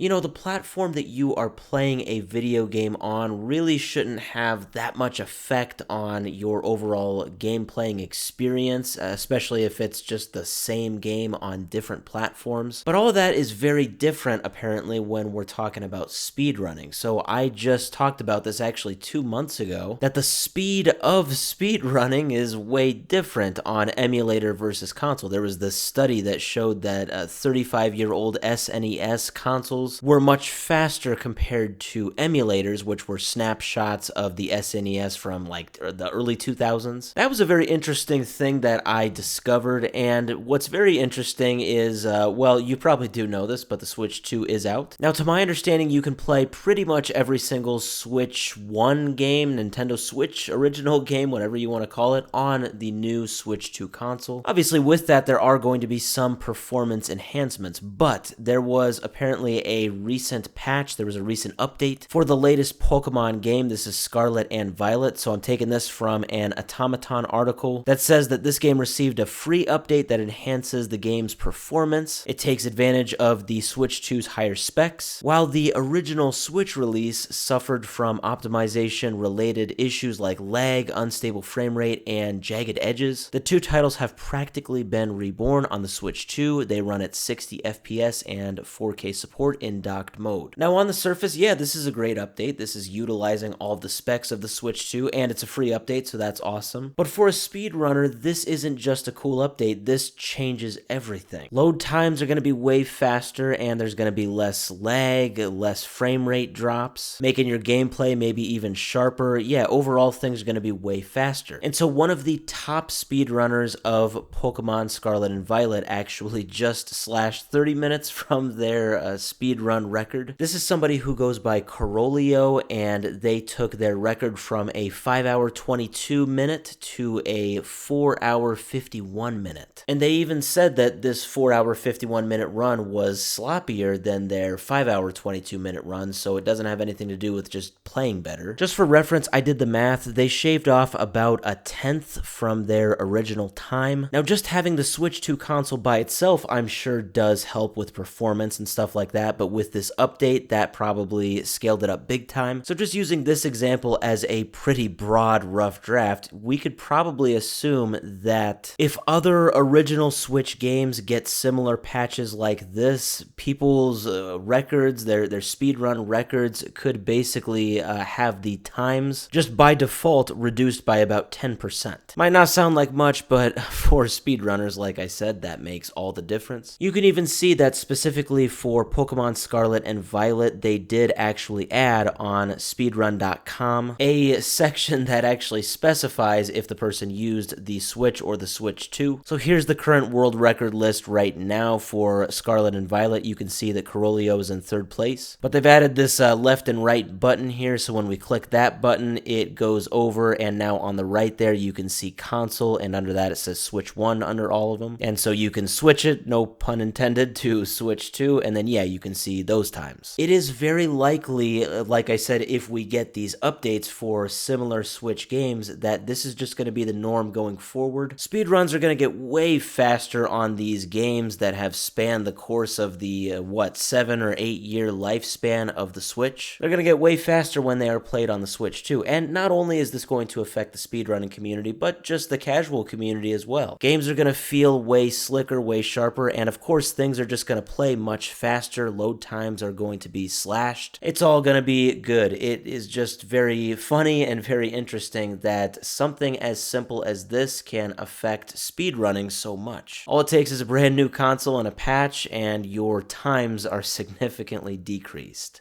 You know, the platform that you are playing a video game on really shouldn't have that much effect on your overall game playing experience, especially if it's just the same game on different platforms. But all of that is very different, apparently, when we're talking about speedrunning. So I just talked about this actually 2 months ago, that the speed of speedrunning is way different on emulator versus console. There was this study that showed that 35-year-old SNES consoles were much faster compared to emulators, which were snapshots of the SNES from like the early 2000s. That was a very interesting thing that I discovered, and what's very interesting is, well, you probably do know this, but the Switch 2 is out. Now, to my understanding, you can play pretty much every single Switch 1 game, Nintendo Switch original game, whatever you want to call it, on the new Switch 2 console. Obviously, with that, there are going to be some performance enhancements, but there was apparently a recent patch, there was a recent update for the latest Pokemon game. This is Scarlet and Violet, so I'm taking this from an Automaton article that says that this game received a free update that enhances the game's performance. It takes advantage of the Switch 2's higher specs, while the original Switch release suffered from optimization-related issues like lag, unstable frame rate, and jagged edges. The two titles have practically been reborn on the Switch 2. They run at 60 FPS and 4K support in docked mode. Now, on the surface, yeah, this is a great update. This is utilizing all of the specs of the Switch 2, and it's a free update, so that's awesome. But for a speedrunner, this isn't just a cool update. This changes everything. Load times are going to be way faster, and there's going to be less lag, less frame rate drops, making your gameplay maybe even sharper. Yeah, overall, things are going to be way faster. And so one of the top speedrunners of Pokemon Scarlet and Violet actually just slashed 30 minutes from their speedrun record. This is somebody who goes by Corolio, and they took their record from a 5-hour 22-minute to a 4-hour 51-minute. And they even said that this 4-hour 51-minute run was sloppier than their 5-hour 22-minute run, so it doesn't have anything to do with just playing better. Just for reference, I did the math. They shaved off about a tenth from their original time. Now, just having the Switch 2 console by itself, I'm sure does help with performance and stuff like that, but with this update, that probably scaled it up big time. So just using this example as a pretty broad, rough draft, we could probably assume that if other original Switch games get similar patches like this, people's records, their speedrun records, could basically have the times just by default reduced by about 10%. Might not sound like much, but for speedrunners, like I said, that makes all the difference. You can even see that specifically for Pokemon Scarlet and Violet, they did actually add on speedrun.com a section that actually specifies if the person used the Switch or the Switch 2. So here's the current world record list right now for Scarlet and Violet. You can see that Corolio is in third place, but they've added this left and right button here, so when we click that button, it goes over, and now on the right there, you can see console, and under that, it says Switch 1 under all of them, and so you can switch it, no pun intended, to Switch 2, and then yeah, you can see those times. It is very likely, like I said, if we get these updates for similar Switch games, that this is just going to be the norm going forward. Speedruns are going to get way faster on these games that have spanned the course of the, 7 or 8 year lifespan of the Switch. They're going to get way faster when they are played on the Switch too, and not only is this going to affect the speedrunning community, but just the casual community as well. Games are going to feel way slicker, way sharper, and of course things are just going to play much faster. Load times are going to be slashed. It's all going to be good. It is just very funny and very interesting that something as simple as this can affect speedrunning so much. All it takes is a brand new console and a patch, and your times are significantly decreased.